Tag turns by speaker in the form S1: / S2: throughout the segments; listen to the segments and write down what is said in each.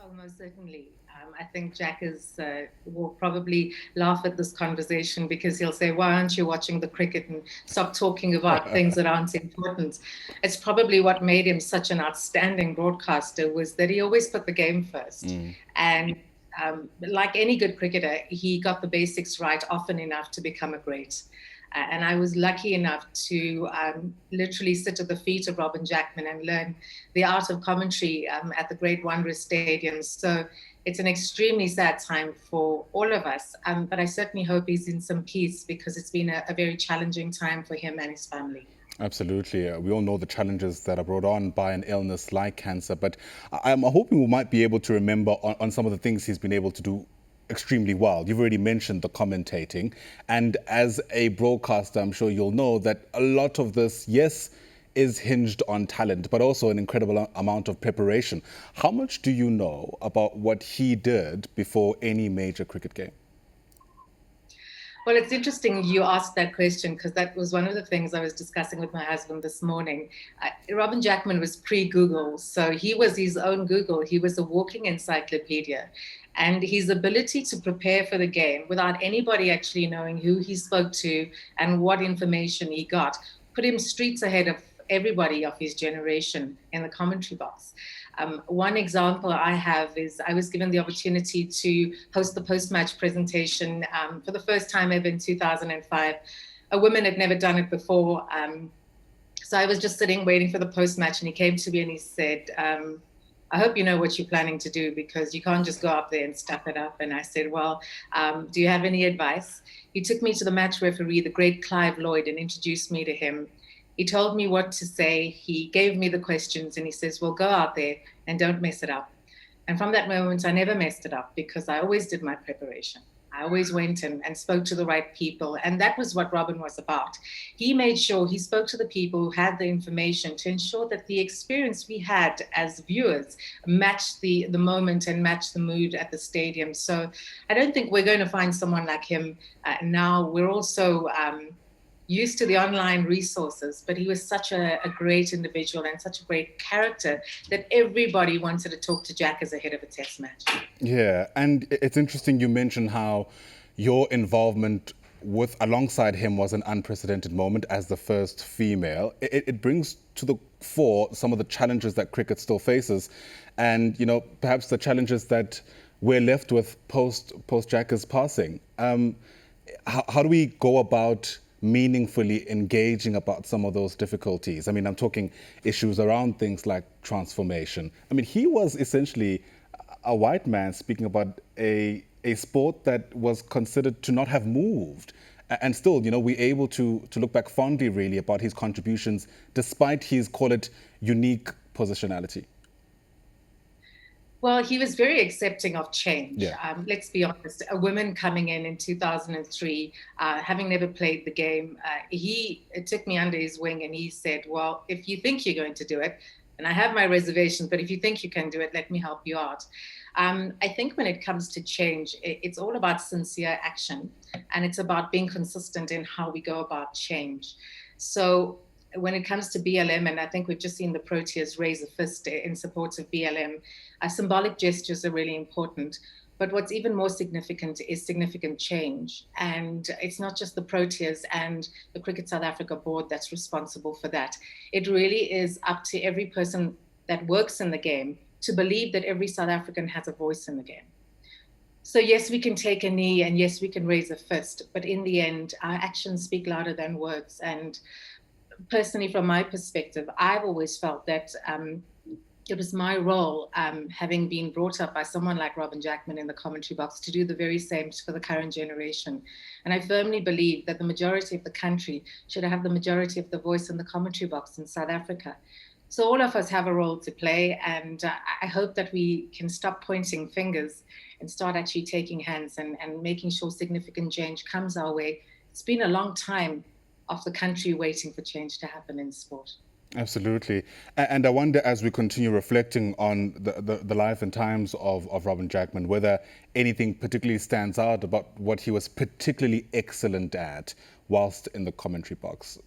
S1: Oh, most certainly. I think Jack will probably laugh at this conversation because he'll say, "Why aren't you watching the cricket and stop talking about things that aren't important?" It's probably what made him such an outstanding broadcaster was that he always put the game first. And like any good cricketer, he got the basics right often enough to become a great. And I was lucky enough to literally sit at the feet of Robin Jackman and learn the art of commentary at the Great Wanderers Stadium. So it's an extremely sad time for all of us. But I certainly hope he's in some peace because it's been a very challenging time for him and his family.
S2: Absolutely. We all know the challenges that are brought on by an illness like cancer, but I'm hoping we might be able to remember on some of the things he's been able to do extremely well. You've already mentioned the commentating, and as a broadcaster, I'm sure you'll know that a lot of this, yes, is hinged on talent, but also an incredible amount of preparation. How much do you know about what he did before any major cricket game?
S1: Well, it's interesting you asked that question because that was one of the things I was discussing with my husband this morning. Robin Jackman was pre-Google, so he was his own Google. He was a walking encyclopedia. And his ability to prepare for the game without anybody actually knowing who he spoke to and what information he got put him streets ahead of everybody of his generation in the commentary box. One example I have is I was given the opportunity to host the post-match presentation for the first time ever in 2005. A woman had never done it before. So I was just sitting waiting for the post-match and he came to me and he said, I hope you know what you're planning to do because you can't just go up there and stuff it up. And I said, well, do you have any advice? He took me to the match referee, the great Clive Lloyd, and introduced me to him. He told me what to say. He gave me the questions and he says, well, go out there and don't mess it up. And from that moment, I never messed it up because I always did my preparation. I always went and spoke to the right people. And that was what Robin was about. He made sure he spoke to the people who had the information to ensure that the experience we had as viewers matched the moment and matched the mood at the stadium. So I don't think we're going to find someone like him now. We're also used to the online resources, but he was such a great individual and such a great character that everybody wanted to talk to Jack as ahead of a test match.
S2: Yeah, and it's interesting you mentioned how your involvement alongside him was an unprecedented moment as the first female. It brings to the fore some of the challenges that cricket still faces, and perhaps the challenges that we're left with post Jack's passing. How do we go about meaningfully engaging about some of those difficulties? I mean, I'm talking issues around things like transformation. I mean, he was essentially a white man speaking about a sport that was considered to not have moved. And still, we're able to look back fondly, really, about his contributions, despite his, call it, unique positionality.
S1: Well, he was very accepting of change.
S2: Yeah.
S1: Let's be honest. A woman coming in 2003, having never played the game, he took me under his wing and he said, well, if you think you're going to do it, and I have my reservations, but if you think you can do it, let me help you out. I think when it comes to change, it's all about sincere action and it's about being consistent in how we go about change. So when it comes to BLM, and I think we've just seen the Proteas raise a fist in support of BLM, symbolic gestures are really important. But what's even more significant is significant change. And it's not just the Proteas and the Cricket South Africa board that's responsible for that. It really is up to every person that works in the game to believe that every South African has a voice in the game. So yes, we can take a knee and yes, we can raise a fist, but in the end, our actions speak louder than words. And personally, from my perspective, I've always felt that it was my role, having been brought up by someone like Robin Jackman in the commentary box, to do the very same for the current generation. And I firmly believe that the majority of the country should have the majority of the voice in the commentary box in South Africa. So all of us have a role to play, and I hope that we can stop pointing fingers and start actually taking hands and making sure significant change comes our way. It's been a long time of the country waiting for change to happen in sport.
S2: Absolutely. And I wonder, as we continue reflecting on the life and times of Robin Jackman, whether anything particularly stands out about what he was particularly excellent at whilst in the commentary box.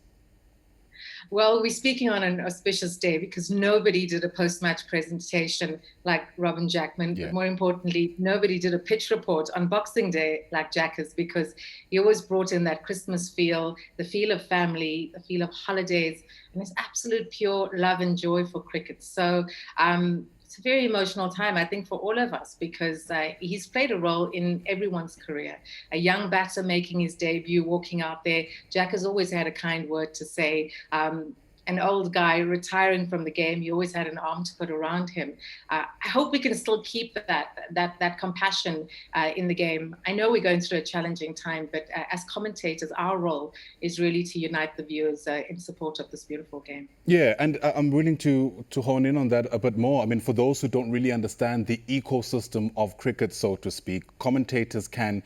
S1: Well, we're speaking on an auspicious day because nobody did a post-match presentation like Robin Jackman,
S2: Yeah.
S1: but more importantly, nobody did a pitch report on Boxing Day like Jack has, because he always brought in that Christmas feel, the feel of family, the feel of holidays, and this absolute pure love and joy for cricket. So it's a very emotional time, I think, for all of us, because he's played a role in everyone's career. A young batter making his debut, walking out there. Jack has always had a kind word to say. An old guy retiring from the game, he always had an arm to put around him. I hope we can still keep that compassion in the game. I know we're going through a challenging time, but as commentators, our role is really to unite the viewers in support of this beautiful game.
S2: Yeah, and I'm willing to hone in on that a bit more. I mean, for those who don't really understand the ecosystem of cricket, so to speak, commentators can,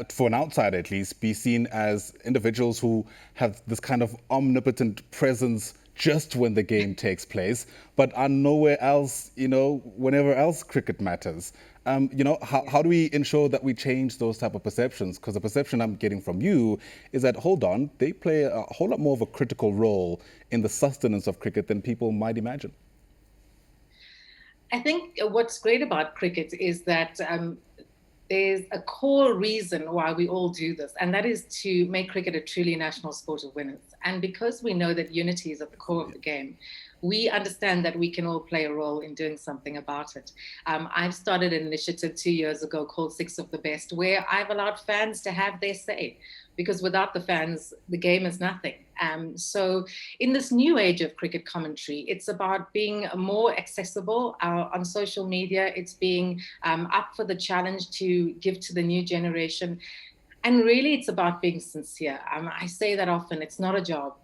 S2: for an outsider at least, be seen as individuals who have this kind of omnipotent presence just when the game takes place, but are nowhere else, whenever else cricket matters. How do we ensure that we change those type of perceptions? Because the perception I'm getting from you is that, hold on, they play a whole lot more of a critical role in the sustenance of cricket than people might imagine.
S1: I think what's great about cricket is that there's a core reason why we all do this, and that is to make cricket a truly national sport of winners. And because we know that unity is at the core of the game, we understand that we can all play a role in doing something about it. I've started an initiative 2 years ago called Six of the Best, where I've allowed fans to have their say, because without the fans, the game is nothing. So in this new age of cricket commentary, it's about being more accessible on social media. It's being up for the challenge to give to the new generation. And really, it's about being sincere. I say that often, it's not a job.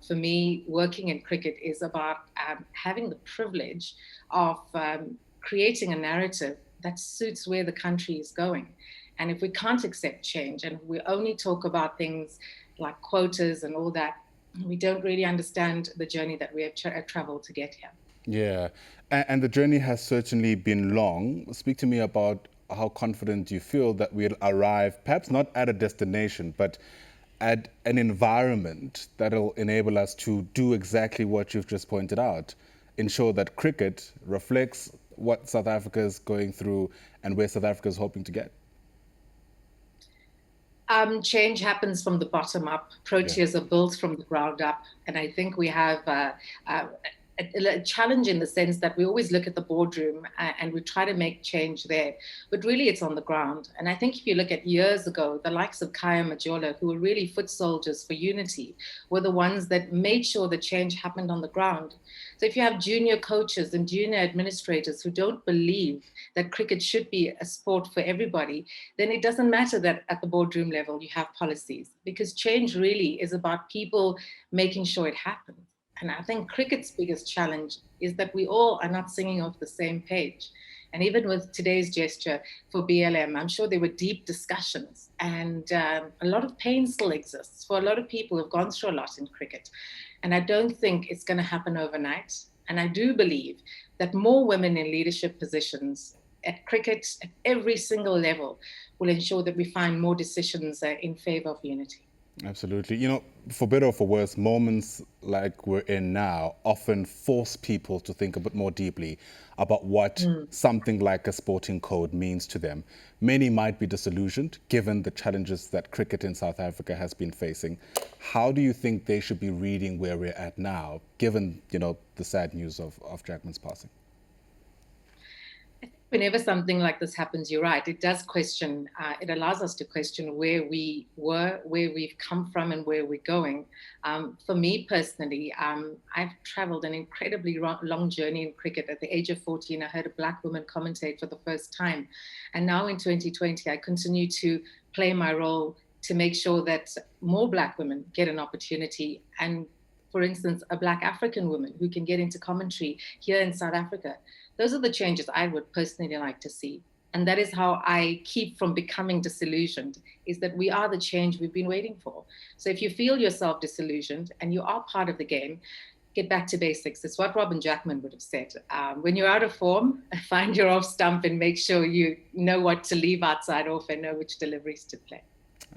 S1: For me, working in cricket is about having the privilege of creating a narrative that suits where the country is going. And if we can't accept change and we only talk about things like quotas and all that, we don't really understand the journey that we have traveled to get here.
S2: Yeah, and the journey has certainly been long. Speak to me about how confident you feel that we'll arrive, perhaps not at a destination, but at an environment that'll enable us to do exactly what you've just pointed out, ensure that cricket reflects what South Africa is going through and where South Africa is hoping to get.
S1: Change happens from the bottom up. Proteas are built from the ground up. And I think we have a challenge in the sense that we always look at the boardroom and we try to make change there, but really it's on the ground. And I think if you look at years ago, the likes of Kaya Majola, who were really foot soldiers for unity, were the ones that made sure the change happened on the ground. So if you have junior coaches and junior administrators who don't believe that cricket should be a sport for everybody, then it doesn't matter that at the boardroom level you have policies, because change really is about people making sure it happens. And I think cricket's biggest challenge is that we all are not singing off the same page. And even with today's gesture for BLM, I'm sure there were deep discussions, and a lot of pain still exists for a lot of people who've gone through a lot in cricket. And I don't think it's going to happen overnight. And I do believe that more women in leadership positions at cricket at every single level will ensure that we find more decisions in favor of unity.
S2: Absolutely. For better or for worse, moments like we're in now often force people to think a bit more deeply about what something like a sporting code means to them. Many might be disillusioned given the challenges that cricket in South Africa has been facing. How do you think they should be reading where we're at now, given, the sad news of Jackman's passing?
S1: Whenever something like this happens, you're right, it does question, it allows us to question where we were, where we've come from and where we're going. For me personally, I've traveled an incredibly long journey in cricket. At the age of 14, I heard a Black woman commentate for the first time. And now in 2020, I continue to play my role to make sure that more Black women get an opportunity. And for instance, a Black African woman who can get into commentary here in South Africa. Those are the changes I would personally like to see. And that is how I keep from becoming disillusioned, is that we are the change we've been waiting for. So if you feel yourself disillusioned and you are part of the game, get back to basics. It's what Robin Jackman would have said. When you're out of form, find your off stump and make sure you know what to leave outside off and know which deliveries to play.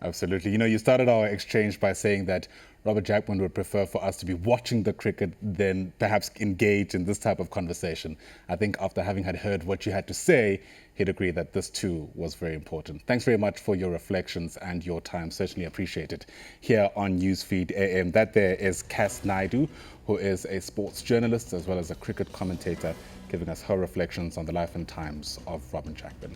S2: Absolutely. You started our exchange by saying that Robert Jackman would prefer for us to be watching the cricket than perhaps engage in this type of conversation. I think after having had heard what you had to say, he'd agree that this too was very important. Thanks very much for your reflections and your time. Certainly appreciate it. Here on Newsfeed AM, that there is Kass Naidoo, who is a sports journalist as well as a cricket commentator, giving us her reflections on the life and times of Robin Jackman.